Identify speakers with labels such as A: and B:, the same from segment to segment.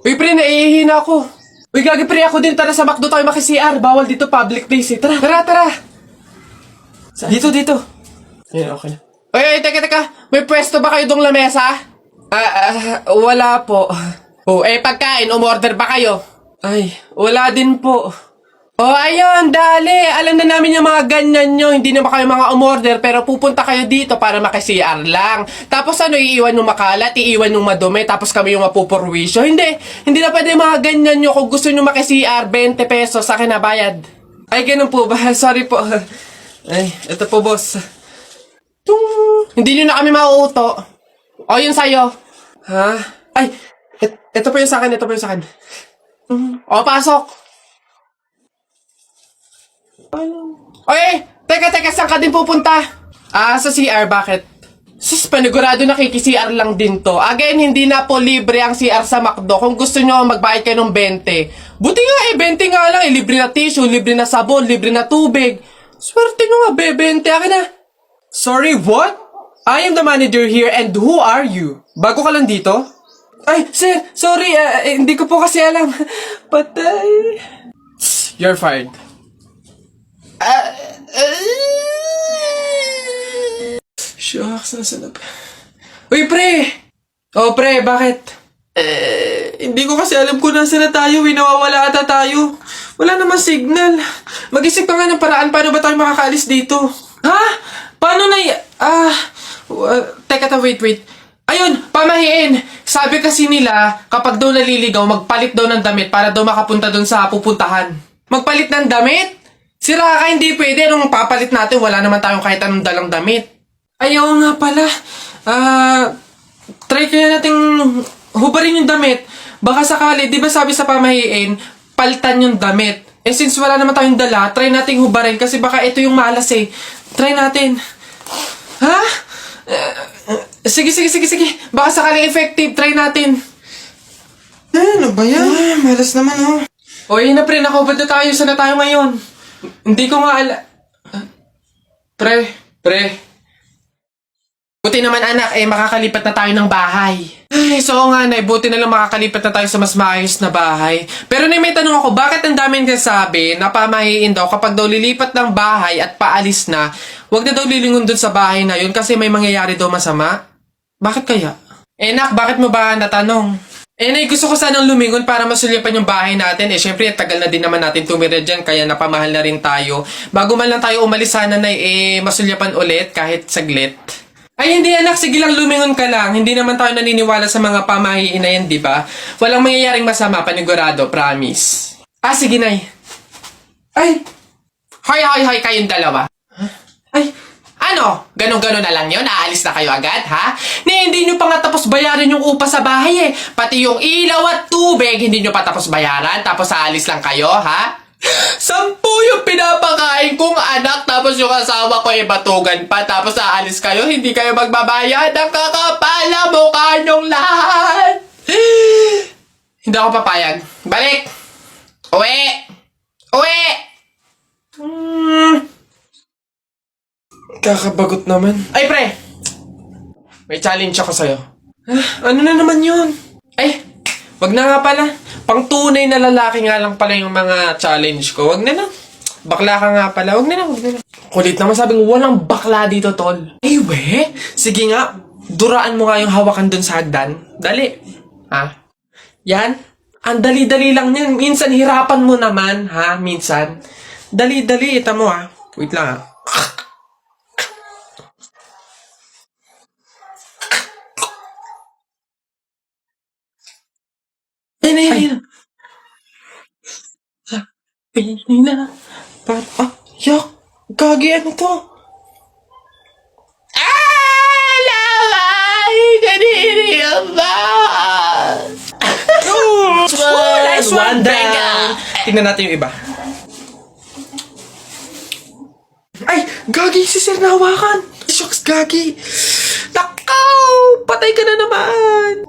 A: Uy, pre, naiihi na ako. Uy, gagi, pre, ako din. Tara sa McDo tayo maki-CR. Bawal dito, public place eh. Tara, tara, tara. Dito, dito. Ayan, okay. Uy, uy, teka. May pwesto ba kayo dong lamesa? Wala po. Oh, pagkain, umorder ba kayo? Ay, wala din po. Oh, ayun, dali. Alam na namin yung mga ganyan nyo. Hindi naman kayo mga umorder, pero pupunta kayo dito para maki-CR lang. Tapos ano, iiwan yung makalat, iiwan yung madumi, tapos kami yung mapupurwisyo. Hindi na pwede mga ganyan nyo. Kung gusto nyo maki-CR, 20 pesos, sa akin na bayad. Ay, ganun po ba? Sorry po. Ay, ito po, boss. Hindi nyo na kami mauuto. O, yun sa'yo. Ha? Ay, ito po yung sa akin, ito po yung sa akin. O, pasok. Oy, teka, saan ka din pupunta? Sa CR, bakit? Sus, panigurado nakiki-CR lang din to. Again, hindi na po libre ang CR sa McDo. Kung gusto nyo, magbayad kayo ng 20. Buti nga 20 nga lang libre na tissue, libre na sabon, libre na tubig. Swerte nyo nga, 20. Akin na. Sorry, what? I am the manager here and who are you? Bago ka lang dito? Ay, sir, sorry, hindi ko po kasi alam. Patay. You're fired. Shucks, nasa na pa? Uy, pre! Oh, pre, bakit? Hindi ko kasi alam kung nasa na tayo. Nawawala ata tayo. Wala naman signal. Mag-isip ka nga ng paraan. Paano ba tayo makakaalis dito? Ha? Paano na teka, wait. Ayun, pamahiin. Sabi kasi nila, kapag daw naliligaw, magpalit daw ng damit para daw makapunta doon sa pupuntahan. Magpalit ng damit? Sira ka, hindi pwede. Anong papalit natin? Wala naman tayong kahit anong dalang damit. Ayaw nga pala. Try kaya nating hubarin yung damit. Baka sakali, di ba sabi sa pamahiin, palitan yung damit. Since wala naman tayong dala, try nating hubarin kasi baka ito yung malas eh. Try natin. Ha? Sige. Baka sakaling effective, try natin.
B: Ano ba yan? Malas naman oh.
A: O yun na pre, nakahubad na tayo. Saan na tayo ngayon? Hindi ko nga Pre. Buti naman anak, makakalipat na tayo ng bahay. Ay, so nga na, buti na lang makakalipat na tayo sa mas maayos na bahay. Pero may tanong ako, bakit ang daming kasabi na pamahiin daw kapag daw lilipat ng bahay at paalis na, wag na daw lilingon dun sa bahay na yun kasi may mangyayari daw masama? Bakit kaya? Nak, bakit mo ba natanong? Nay, gusto ko sanang lumingon para masulyapan yung bahay natin. Syempre, tagal na din naman natin tumira dyan, kaya napamahal na rin tayo. Bago man lang tayo umalis sana na masulyapan ulit kahit saglit. Ay, hindi anak, sige lang lumingon ka lang. Hindi naman tayo naniniwala sa mga pamahiin na yan, di ba? Walang mangyayaring masama, panigurado, promise. Sige nay. Ay! Hoy, kayong dalawa. Ay! Ano? Ganon na lang yun? Aalis na kayo agad, ha? Hindi nyo pa nga tapos bayaran yung upa sa bahay eh. Pati yung ilaw at tubig, hindi nyo pa tapos bayaran. Tapos aalis lang kayo, ha? 10 yung pinapakain kong anak. Tapos yung asawa ko batugan pa. Tapos aalis kayo, hindi kayo magbabayad. Ang kakapal na mukha nyong lahat. Hindi ako papayag. Balik! Uwi! Kakabagot naman. Ay, pre! May challenge ako sa'yo. Ano na naman yun? Ay, wag na nga pala. Pang tunay na lalaki nga lang pala yung mga challenge ko. Wag na lang. Bakla ka nga pala. Wag na lang. Kulit naman sabing walang bakla dito, tol. Ay, we? Sige nga. Duraan mo nga yung hawakan dun sa hagdan. Dali. Ha? Yan. Ang dali-dali lang yan. Minsan hirapan mo naman, ha? Minsan. Dali-dali. Ita mo, ha? Wait lang, ha? Ayun. Sabi na. Yak. Gagi, ano to? Laway! Kaniri ang ba? Nice one down. Tingnan natin yung iba. Ay! Gagi, si Sir nahawakan. Shucks, Gagi. Takaw! Patay ka na naman.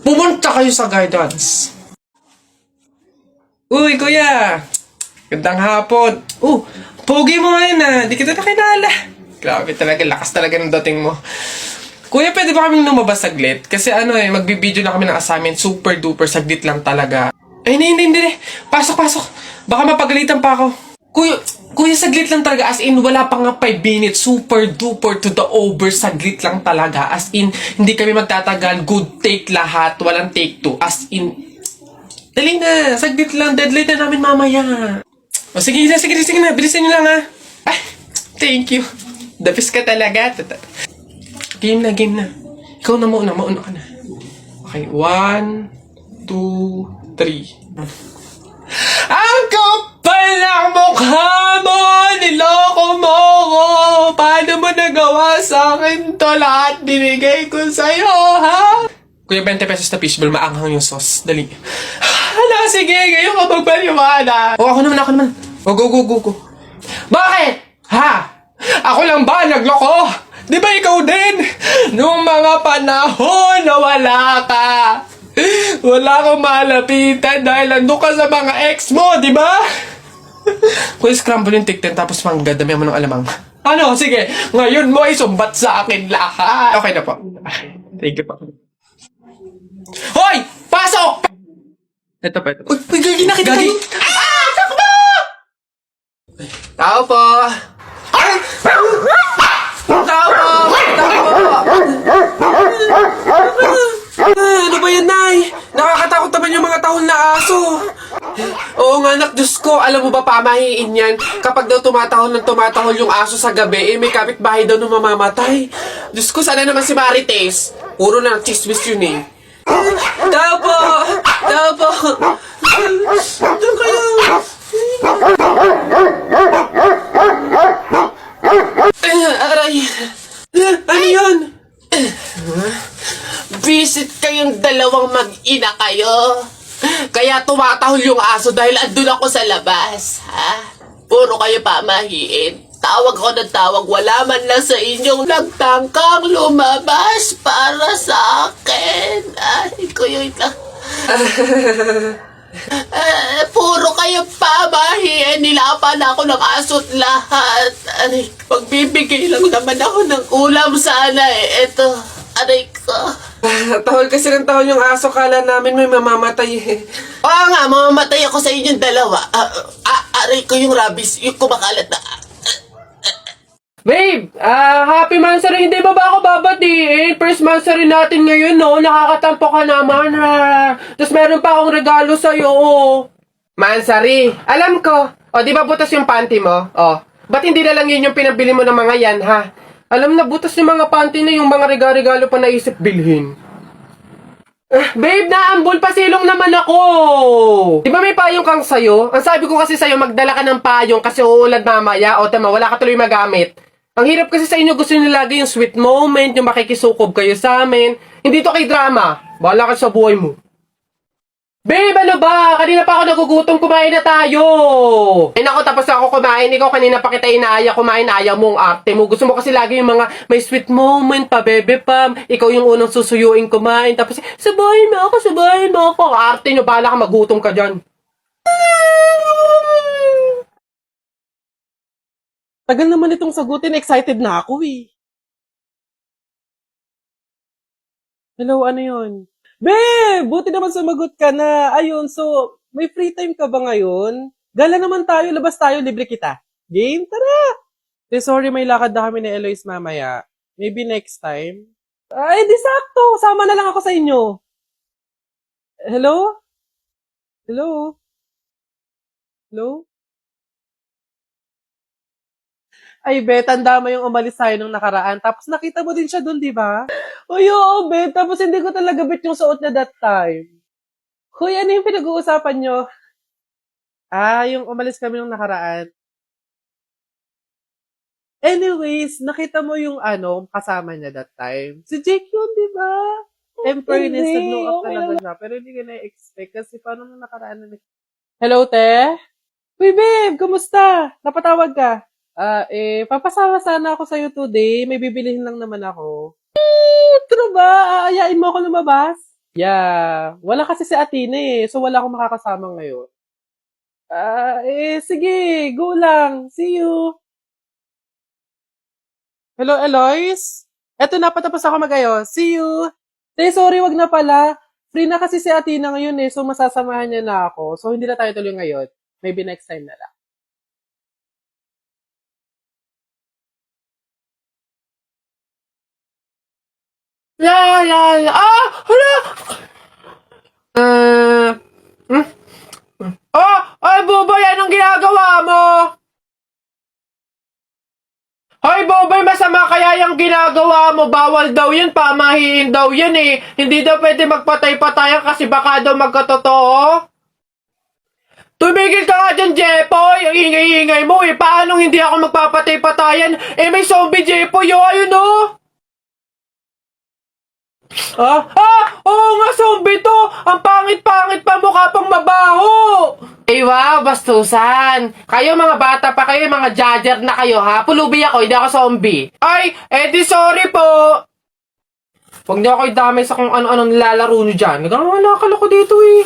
A: Pumunta kayo sa guidance. Uy, kuya! Gandang hapon. Oh, pogi mo ngayon ah. Di kita nakilala. Grabe talaga, lakas talaga ng dating mo. Kuya, pwede ba kaming lumabas saglit? Kasi magbibideo na kami ng assignment. Super duper, saglit lang talaga. Ay, hindi. Pasok. Baka mapagalitan pa ako. Kuya, saglit lang talaga. As in, wala pa nga 5 minutes. Super duper to the over. Saglit lang talaga. As in, hindi kami magtatagal. Good take lahat. Walang take 2. As in, dali na. Saglit lang. Deadline na namin mamaya. O, sige na. Bilisan nyo lang ha. Ay, thank you. The best ka talaga. Game na. Ikaw na mauna ka na. Okay, 1, 2, 3. Ang kapal ng mukha mo! Niloko mo ko! Paano mo nagawa sa akin to? Lahat binigay ko sa'yo, ha? Kuya, 20 pesos na fishball, maanghang yung sauce. Dali. Hala, sige, ngayon ka magpaliwanag. O, ako naman. O, go. Bakit? Ha? Ako lang ba nagloko? Di ba ikaw din? Nung mga panahon na wala ka. Wala akong malapitan dahil nandun ka sa mga ex mo, di ba? Kuya, scramble yung tiktin tapos mangga, dami mo ng alamang. Ano? Sige, ngayon mo isumbat sa akin lahat. Okay na po. Thank you po. Hoy! Pasok! Ito pa.
B: Uy, gagi na kita.
A: Ah! Takbo! Tao po! Tao po! Ano ba yan, Nay? Nakakatakot naman yung mga tahol na aso. Oo nga, anak, Diyos ko. Alam mo ba, pamahiin yan? Kapag daw tumatahol yung aso sa gabi, may kapitbahay daw na mamamatay. Diyos ko, sana naman si Marites. Puro na chismis yun eh. Tao po! Doon kayo! Aray! Ano yun? Visit kayong dalawang mag-ina kayo. Kaya tumatahol yung aso dahil andun ako sa labas, ha? Puro kayo pamahiin. Tawag ako ng tawag, wala man lang sa inyong nagtangkang lumabas para sa akin. Ay, kuya lang. Puro kayo pamahiin. Nilapan ako ng aso't lahat. Aray, pagbibigay lang naman ako ng ulam sana eh. Eto, aray ko. Tahol kasi ng tahol yung aso, kala namin may mamamatay eh. Oo nga, mamamatay ako sa inyong dalawa. Aray ko yung rabies, yung kumakalat na. Babe, happy mansary, hindi ba ako babatiin? First mansary natin ngayon, no? Nakakatampo ka naman, ha? Tapos meron pa akong regalo sa'yo, oh. Mansary, alam ko. O, di ba butas yung panty mo? O, ba't hindi na lang yun yung pinabili mo ng mga yan, ha? Alam na, butas yung mga panty na yung mga regalo pa naisip bilhin. Babe, naambol, pasilong naman ako! Di ba may payong kang sayo? Ang sabi ko kasi sa'yo, magdala ka ng payong kasi uulad mamaya. O, tama, wala ka tuloy magamit. Ang hirap kasi sa inyo, gusto nyo lagi yung sweet moment, yung makikisukob kayo sa amin. Hindi to kay drama. Bahala ka sa buhay mo. Babe, ano ba? Kanina pa ako nagugutom, kumain na tayo. Ay nako, tapos ako kumain. Ikaw kanina pa kita inaaya kumain, ayaw mo ang arte mo. Gusto mo kasi lagi yung mga may sweet moment pa, bebe pam. Ikaw yung unang susuyuin kumain. Tapos, sabahin mo ako. Arte nyo, bahala ka, magutom ka dyan. Tagal naman itong sagutin, excited na ako eh. Hello, ano yun? Babe, buti naman sumagot ka na. Ayun, so, may free time ka ba ngayon? Gala naman tayo, labas tayo, libre kita. Game? Tara! Sorry, may lakad na kami ni Eloise mamaya. Maybe next time. Ay, di sakto. Sama na lang ako sa inyo. Hello? Hello? Hello? Ay, Bet, tanda mo yung umalis tayo nung nakaraan. Tapos nakita mo din siya dun, di ba? Uy, oo, Bet. Tapos hindi ko talaga bet yung suot niya that time. Hoy, ano yung pinag-uusapan nyo? Yung umalis kami nung nakaraan. Anyways, nakita mo yung kasama niya that time. Si Jake yun, di ba? In fairness,
B: Hindi,
A: nag-blow up
B: okay
A: talaga siya. Pero hindi ko na-expect kasi paano nung nakaraan na Hello, te? Uy, babe, kumusta? Napatawag ka? Papasama sana ako sa'yo today. May bibilihin lang naman ako. True ba? Aayain mo ako lumabas? Yeah. Wala kasi si Athena eh. So, wala akong makakasama ngayon.
C: Sige, go lang. See you. Hello, Eloise? Eto na, patapos ako mag-ayos. See you. Sorry, wag na pala. Free na kasi si Atina ngayon so masasamahan niya na ako. So, hindi na tayo tuloy ngayon. Maybe next time na lang.
A: La, la, la. Ah! Hala! Hmm? Ay, Boboy, anong ginagawa mo? Hoy, Boboy, masama kaya yung ginagawa mo. Bawal daw yan, pamahiin daw yan eh. Hindi daw pwede magpatay-patayan kasi baka daw magkatotoo. Tumigil ka nga dyan, Jepoy! Ang ingay-ingay mo eh. Paano hindi ako magpapatay-patayan? May zombie, Jepoy, ayun oh! Oo nga, zombie to! Ang pangit-pangit pa, mukha pang mabaho! Wow, bastusan! Kayo mga bata pa kayo, mga judger na kayo ha? Pulubi ako, hindi ako zombie. Ay, di sorry po! Huwag niyo ako idamay sa kung ano-ano nilalaro niyo dyan. Nagkakalakal ako dito eh.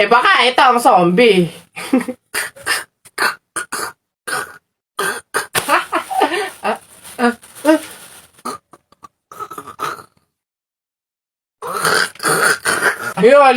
A: Baka ito ang zombie. Ayun,